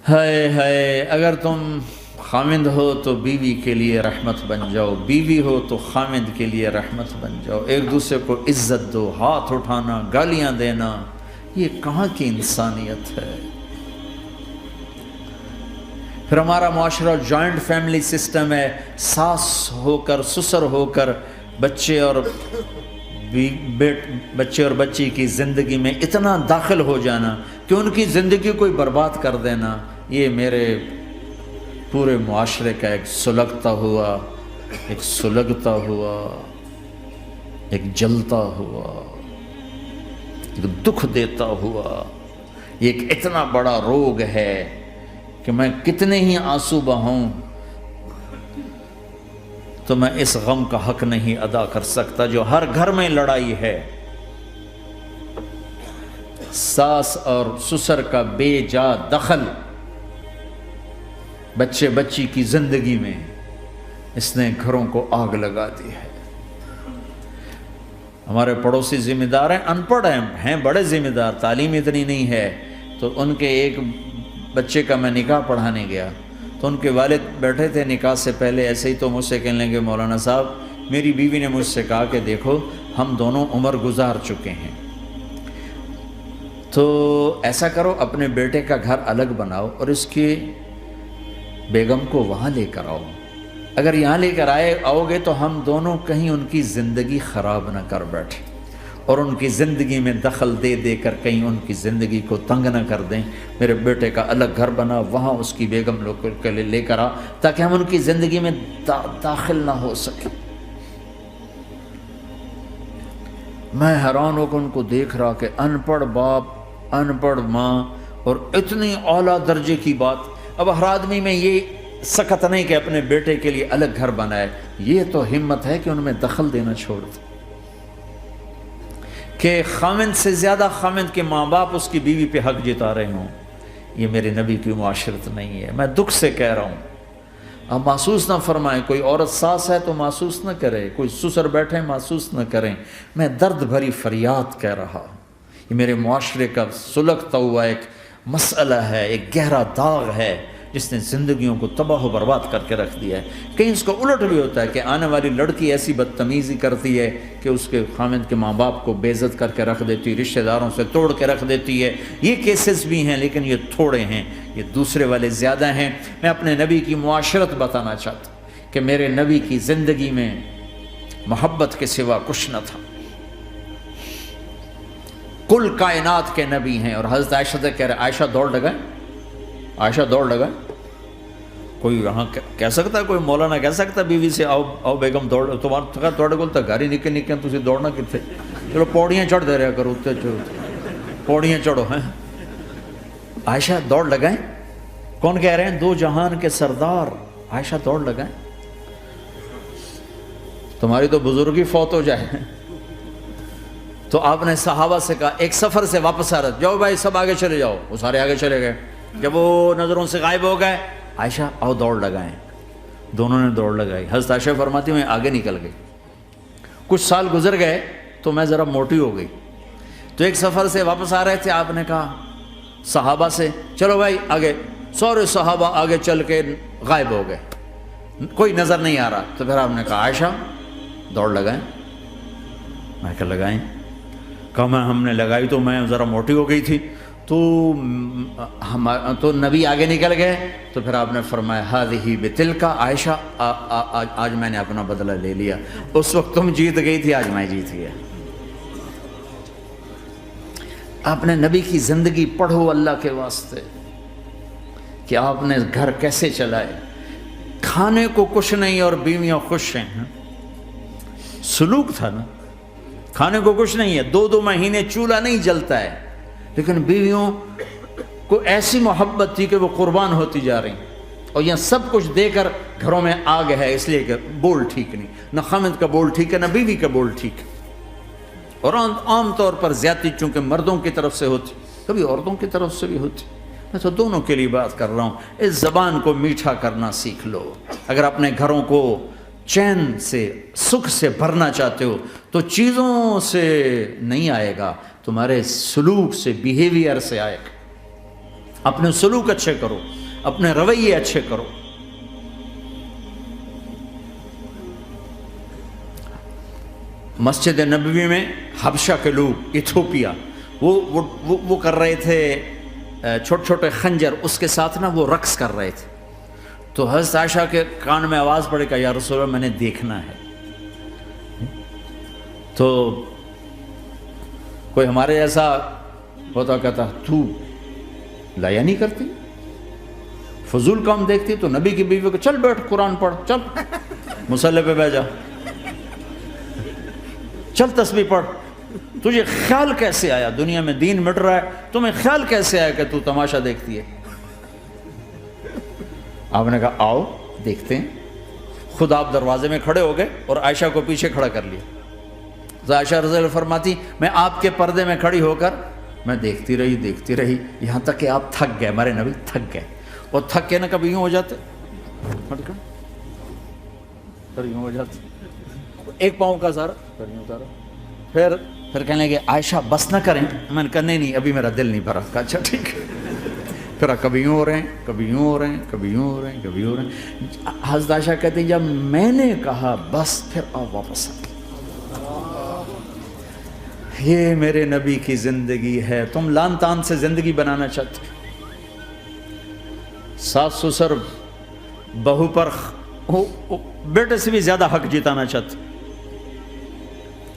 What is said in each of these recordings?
ہائے ہائے، اگر تم خامند ہو تو بیوی کے لیے رحمت بن جاؤ، بیوی ہو تو خامند کے لیے رحمت بن جاؤ، ایک دوسرے کو عزت دو، ہاتھ اٹھانا، گالیاں دینا، یہ کہاں کی انسانیت ہے؟ پھر ہمارا معاشرہ جوائنٹ فیملی سسٹم ہے، ساس ہو کر سسر ہو کر بچے اور بچی کی زندگی میں اتنا داخل ہو جانا کہ ان کی زندگی کوئی برباد کر دینا، یہ میرے پورے معاشرے کا ایک سلگتا ہوا، ایک جلتا ہوا، ایک دکھ دیتا ہوا، یہ ایک اتنا بڑا روگ ہے کہ میں کتنے ہی آنسو بہاؤں تو میں اس غم کا حق نہیں ادا کر سکتا جو ہر گھر میں لڑائی ہے، ساس اور سسر کا بے جا دخل بچی کی زندگی میں، اس نے گھروں کو آگ لگا دی ہے۔ ہمارے پڑوسی ذمہ دار ہیں، ان پڑھ ہیں بڑے ذمہ دار، تعلیم اتنی نہیں ہے، تو ان کے ایک بچے کا میں نکاح پڑھانے گیا تو ان کے والد بیٹھے تھے نکاح سے پہلے، ایسے ہی تو مجھ سے کہنے لگے مولانا صاحب میری بیوی نے مجھ سے کہا کہ دیکھو ہم دونوں عمر گزار چکے ہیں، تو ایسا کرو اپنے بیٹے کا گھر الگ بناؤ اور اس کی بیگم کو وہاں لے کر آؤ، اگر یہاں لے کر آؤ گے تو ہم دونوں کہیں ان کی زندگی خراب نہ کر بیٹھیں اور ان کی زندگی میں دخل دے کر کہیں ان کی زندگی کو تنگ نہ کر دیں، میرے بیٹے کا الگ گھر بنا، وہاں اس کی بیگم لوگ کے لیے لے کر آ تاکہ ہم ان کی زندگی میں داخل نہ ہو سکیں۔ میں حیران ہو کر ان کو دیکھ رہا کہ ان پڑھ باپ، ان پڑھ ماں، اور اتنی اعلیٰ درجے کی بات۔ اب ہر آدمی میں یہ سخت نہیں کہ اپنے بیٹے کے لیے الگ گھر بنائے، یہ تو ہمت ہے کہ ان میں دخل دینا چھوڑ دے، کہ خامند سے زیادہ خامند کے ماں باپ اس کی بیوی پہ حق جتا رہے ہوں، یہ میرے نبی کی معاشرت نہیں ہے۔ میں دکھ سے کہہ رہا ہوں، اب محسوس نہ فرمائیں، کوئی عورت ساس ہے تو محسوس نہ کرے، کوئی سسر بیٹھے محسوس نہ کریں، میں درد بھری فریاد کہہ رہا ہوں، یہ میرے معاشرے کا سلگتا ہوا ایک مسئلہ ہے، ایک گہرا داغ ہے جس نے زندگیوں کو تباہ و برباد کر کے رکھ دیا ہے۔ کہیں اس کو الٹ بھی ہوتا ہے کہ آنے والی لڑکی ایسی بدتمیزی کرتی ہے کہ اس کے خامند کے ماں باپ کو بے عزت کر کے رکھ دیتی، رشتہ داروں سے توڑ کے رکھ دیتی ہے، یہ کیسز بھی ہیں لیکن یہ تھوڑے ہیں، یہ دوسرے والے زیادہ ہیں۔ میں اپنے نبی کی معاشرت بتانا چاہتا ہوں کہ میرے نبی کی زندگی میں محبت کے سوا کچھ نہ تھا، کل کائنات کے نبی ہیں۔ اور حضرت عائشہ سے کہہ رہے، عائشہ دوڑ لگائیں، عائشہ دوڑ لگائیں۔ کوئی یہاں کہہ سکتا ہے، کوئی مولانا کہہ سکتا ہے بیوی سے آؤ بیگم دوڑ، تمہارے کو گھر ہی نکل تسی دوڑنا کتنے، چلو پوڑیاں چڑھ دے رہا کرو، پوڑیاں چڑھو ہیں۔ عائشہ دوڑ لگائیں، کون کہہ رہے ہیں؟ دو جہان کے سردار عائشہ دوڑ لگائیں، تمہاری تو بزرگی فوت ہو جائے۔ تو آپ نے صحابہ سے کہا، ایک سفر سے واپس آ رہے، جاؤ بھائی سب آگے چلے جاؤ، وہ سارے آگے چلے گئے، جب وہ نظروں سے غائب ہو گئے، عائشہ آؤ دوڑ لگائیں، دونوں نے دوڑ لگائی۔ حضرت عائشہ فرماتی میں آگے نکل گئی، کچھ سال گزر گئے تو میں ذرا موٹی ہو گئی، تو ایک سفر سے واپس آ رہے تھے، آپ نے کہا صحابہ سے چلو بھائی آگے، سارے صحابہ آگے چل کے غائب ہو گئے، کوئی نظر نہیں آ رہا، تو پھر آپ نے کہا عائشہ دوڑ لگائیں، میں کہا لگائیں، کہا ہم نے لگائی تو میں ذرا موٹی ہو گئی تھی، تو نبی آگے نکل گئے، تو پھر آپ نے فرمایا ہذہ بتلک، عائشہ آج میں نے اپنا بدلہ لے لیا، اس وقت تم جیت گئی تھی، آج میں جیت گیا۔ آپ نے نبی کی زندگی پڑھو اللہ کے واسطے کہ آپ نے گھر کیسے چلائے، کھانے کو کچھ نہیں اور بیویاں خوش ہیں، سلوک تھا نا، کھانے کو کچھ نہیں ہے، 2 مہینے چولہا نہیں جلتا ہے، لیکن بیویوں کو ایسی محبت تھی کہ وہ قربان ہوتی جا رہی، اور یہاں سب کچھ دے کر گھروں میں آگ ہے، اس لیے کہ بول ٹھیک نہیں، نہ خامد کا بول ٹھیک ہے نہ بیوی کا بول ٹھیک ہے، اور عام طور پر زیادتی چونکہ مردوں کی طرف سے ہوتی، کبھی عورتوں کی طرف سے بھی ہوتی، میں تو دونوں کے لیے بات کر رہا ہوں۔ اس زبان کو میٹھا کرنا سیکھ لو، اگر اپنے گھروں کو چین سے سکھ سے بھرنا چاہتے ہو تو چیزوں سے نہیں آئے گا، تمہارے سلوک سے، بیہیویئر سے آئے گا۔ اپنے سلوک اچھے کرو، اپنے رویے اچھے کرو۔ مسجد نبوی میں حبشہ کے لوگ، ایتھوپیا، وہ کر رہے تھے چھوٹے چھوٹے خنجر، اس کے ساتھ نا وہ رقص کر رہے تھے۔ تو حضرت عائشہ کے کان میں آواز پڑے کہ یا رسول اللہ میں نے دیکھنا ہے۔ تو کوئی ہمارے ایسا ہوتا کہتا تو لایا نہیں کرتی، فضول کام دیکھتی، تو نبی کی بیوی کو چل بیٹھ قرآن پڑھ، چل مصلی پہ بیٹھ جا، چل تسبیح پڑھ۔ تجھے خیال کیسے آیا، دنیا میں دین مٹ رہا ہے، تمہیں خیال کیسے آیا کہ تو تماشا دیکھتی ہے؟ آپ نے کہا آؤ دیکھتے ہیں۔ خود آپ دروازے میں کھڑے ہو گئے اور عائشہ کو پیچھے کھڑا کر لیا۔ تو عائشہ رضی اللہ فرماتی میں آپ کے پردے میں کھڑی ہو کر میں دیکھتی رہی یہاں تک کہ آپ تھک گئے، ہمارے نبی تھک گئے، اور تھک کے نا کبھی یوں ہو جاتے، یوں ہو جاتے، ایک پاؤں کا سارا پھر کہنے لگے عائشہ بس نہ کریں۔ میں نے کہا نہیں ابھی میرا دل نہیں بھرا۔ کہا اچھا ٹھیک ہے۔ پھر کبھی یوں ہو رہے ہیں، کبھی یوں ہو رہے ہیں، کبھی یوں ہو رہے ہیں، کبھی یوں ہو رہے ہیں۔ حضرت عائشہ کہتے ہیں جب میں نے کہا بس، پھر آپ واپس آ گئے۔ یہ میرے نبی کی زندگی ہے۔ تم لان تان سے زندگی بنانا چاہتے، ساس سسر بہو پر بیٹے سے بھی زیادہ حق جتانا چاہتے۔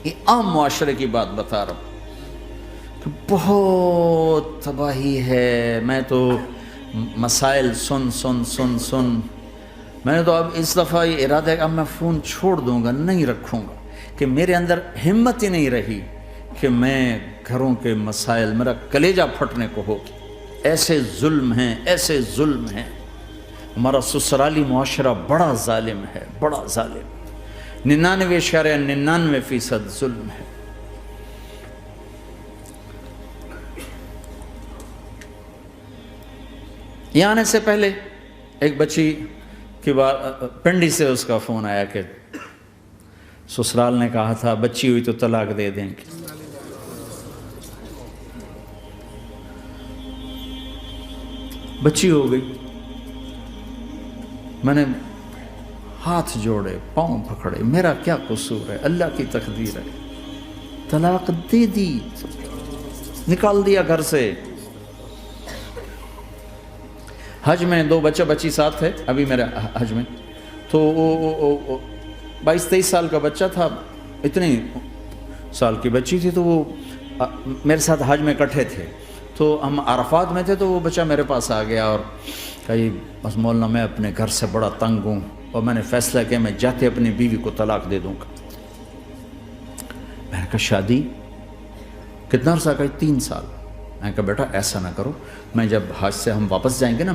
یہ عام معاشرے کی بات بتا رہا ہوں کہ بہت تباہی ہے۔ میں تو مسائل سن میں نے تو اب اس دفعہ یہ ارادہ ہے کہ اب میں فون چھوڑ دوں گا، نہیں رکھوں گا، کہ میرے اندر ہمت ہی نہیں رہی کہ میں گھروں کے مسائل، میرا کلیجہ پھٹنے کو ہو۔ ایسے ظلم ہیں، ایسے ظلم ہیں۔ ہمارا سسرالی معاشرہ بڑا ظالم ہے، بڑا ظالم، 99.99% ظلم ہے۔ یہاں آنے سے پہلے ایک بچی کی پنڈی سے اس کا فون آیا کہ سسرال نے کہا تھا بچی ہوئی تو طلاق دے دیں گے۔ بچی ہو گئی، میں نے ہاتھ جوڑے، پاؤں پکڑے، میرا کیا قصور ہے، اللہ کی تقدیر ہے۔ طلاق دے دی، نکال دیا گھر سے۔ حج میں 2 بچہ بچی ساتھ تھے ابھی میرے حج میں، تو 22-23 سال کا بچہ تھا، اتنی سال کی بچی تھی، تو وہ میرے ساتھ حج میں اکٹھے تھے۔ تو ہم عرفات میں تھے، تو وہ بچہ میرے پاس آ گیا اور کہا بس مولانا میں اپنے گھر سے بڑا تنگ ہوں اور میں نے فیصلہ کیا میں جاتے اپنی بیوی کو طلاق دے دوں گا۔ میں نے کہا شادی کتنا عرصہ؟ کہا 3 سال۔ میں نے کہا بیٹا ایسا نہ کرو، میں جب حج سے ہم واپس جائیں گے نا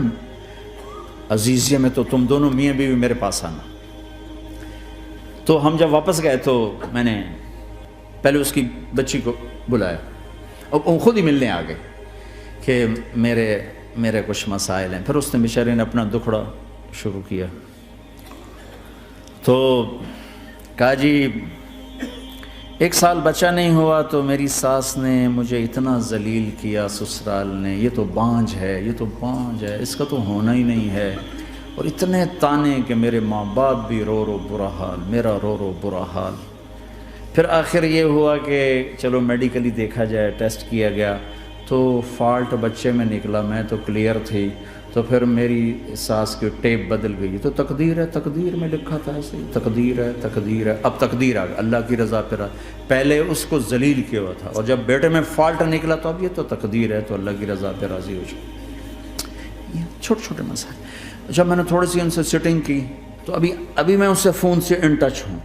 عزیزیہ میں، تو تم دونوں میاں بیوی میرے پاس آنا۔ تو ہم جب واپس گئے تو میں نے پہلے اس کی بچی کو بلایا اور وہ خود ہی ملنے آ گئے کہ میرے کچھ مسائل ہیں۔ پھر اس نے بیچارے نے اپنا دکھڑا شروع کیا، تو کہا جی 1 سال بچہ نہیں ہوا تو میری ساس نے مجھے اتنا ذلیل کیا، سسرال نے، یہ تو بانجھ ہے، یہ تو بانجھ ہے، اس کا تو ہونا ہی نہیں ہے، اور اتنے تانے کہ میرے ماں باپ بھی رو برا حال، میرا رو برا حال۔ پھر آخر یہ ہوا کہ چلو میڈیکلی دیکھا جائے، ٹیسٹ کیا گیا تو فالٹ بچے میں نکلا، میں تو کلیئر تھی، تو پھر میری ساس کی ٹیپ بدل گئی۔ تو تقدیر ہے، تقدیر میں لکھا تھا ایسے ہی، تقدیر ہے، اب تقدیر آ گئی، اللہ کی رضا پہ پہلے اس کو ذلیل کیا ہوا تھا، اور جب بیٹے میں فالٹ نکلا تو اب یہ تو تقدیر ہے، تو اللہ کی رضا پہ راضی ہو جائے۔ یہ چھوٹے چھوٹے مسائل۔ جب میں نے تھوڑی سی ان سے سٹنگ کی تو ابھی میں اس سے فون سے ان ٹچ ہوں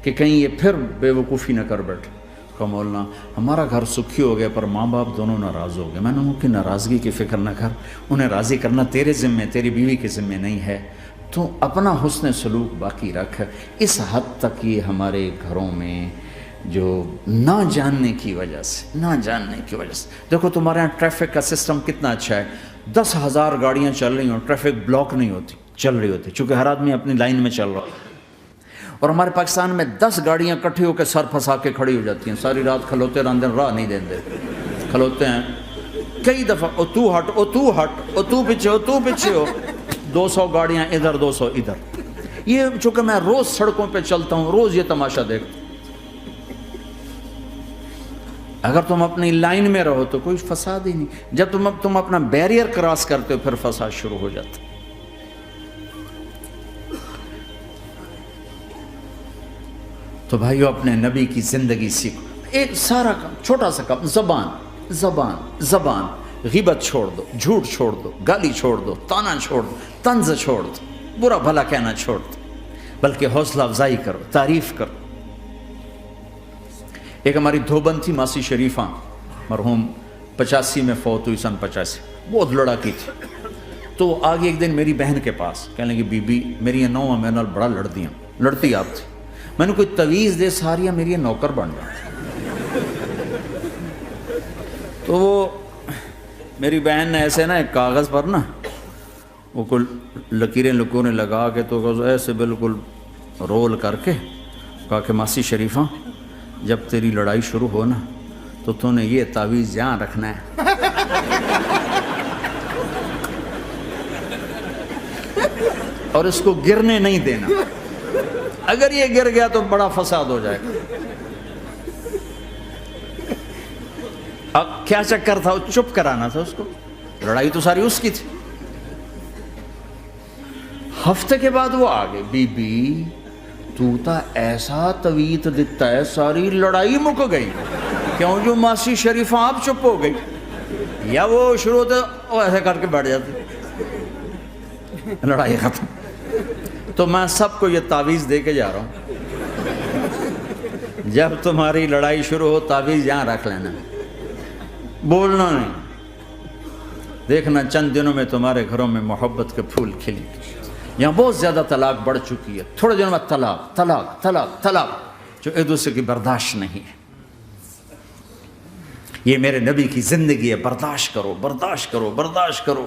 کہ کہیں یہ پھر بے وقوفی نہ کر بیٹھے۔ کہا مولانا ہمارا گھر سکھی ہو گیا پر ماں باپ دونوں ناراض ہو گئے۔ میں نے ان کی ناراضگی کی فکر نہ کر، انہیں راضی کرنا تیرے ذمے، تیری بیوی کے ذمے نہیں ہے، تو اپنا حسن سلوک باقی رکھ۔ اس حد تک یہ ہمارے گھروں میں جو نہ جاننے کی وجہ سے دیکھو تمہارے یہاں ٹریفک کا سسٹم کتنا اچھا ہے، 10,000 گاڑیاں چل رہی ہوں، ٹریفک بلاک نہیں ہوتی، چل رہی ہوتی، چونکہ ہر آدمی اپنی لائن میں چل رہا ہے۔ اور ہمارے پاکستان میں 10 گاڑیاں کٹھی ہو کے سر پھنسا کے کھڑی ہو جاتی ہیں، ساری رات کھلوتے رہتے ہیں، راہ نہیں دیتے، کھلوتے ہیں کئی دفعہ او تو ہٹ او تو ہٹ او تو پیچھے ہو 200 گاڑیاں ادھر 200 ادھر. یہ چونکہ میں روز سڑکوں پہ چلتا ہوں، روز یہ تماشا دیکھتا ہوں. اگر تم اپنی لائن میں رہو تو کوئی فساد ہی نہیں. جب تم اپنا بیریئر کراس کرتے ہو پھر فساد شروع ہو جاتا. تو بھائیو اپنے نبی کی زندگی سیکھو. ایک سارا کام، چھوٹا سا کام، زبان. غیبت چھوڑ دو، جھوٹ چھوڑ دو، گالی چھوڑ دو، تانا چھوڑ دو، طنز چھوڑ دو، برا بھلا کہنا چھوڑ دو، بلکہ حوصلہ افزائی کرو، تعریف کرو. ایک ہماری دھوبن تھی ماسی شریفہ، مرحوم 85 میں فوت ہوئی، سن 85، بہت لڑاکی تھی. تو وہ آگے ایک دن میری بہن کے پاس کہنے لگی بی بی میری یہ نوہ میں نال بڑا لڑتی آپ تھی، میں نے کوئی تویز دے ساریا میری یہ نوکر بن گیا. تو وہ میری بہن نے ایسے نا ایک کاغذ پر نا وہ کل لکیریں لکونے لگا کے تو ایسے بالکل رول کر کے کہا کہ ماسی شریفہ جب تیری لڑائی شروع ہو نا تو تو نے یہ تعویذ یہاں رکھنا ہے اور اس کو گرنے نہیں دینا، اگر یہ گر گیا تو بڑا فساد ہو جائے گا. اب کیا چکر تھا، چپ کرانا تھا اس کو، لڑائی تو ساری اس کی تھی. ہفتے کے بعد وہ آگے بی بی تو تا ایسا تویت دیتا ہے ساری لڑائی مک گئی. کیوں؟ جو ماسی شریفہ آپ چپ ہو گئی. یا وہ شروع ہوتے وہ ایسے کر کے بیٹھ جاتے، لڑائی ختم. تو میں سب کو یہ تعویذ دے کے جا رہا ہوں، جب تمہاری لڑائی شروع ہو تعویذ یہاں رکھ لینا، بولنا نہیں. دیکھنا چند دنوں میں تمہارے گھروں میں محبت کے پھول کھلیں گے. یہاں بہت زیادہ طلاق بڑھ چکی ہے، تھوڑے دنوں میں طلاق جو ایک دوسرے کی برداشت نہیں ہے. یہ میرے نبی کی زندگی ہے، برداشت کرو.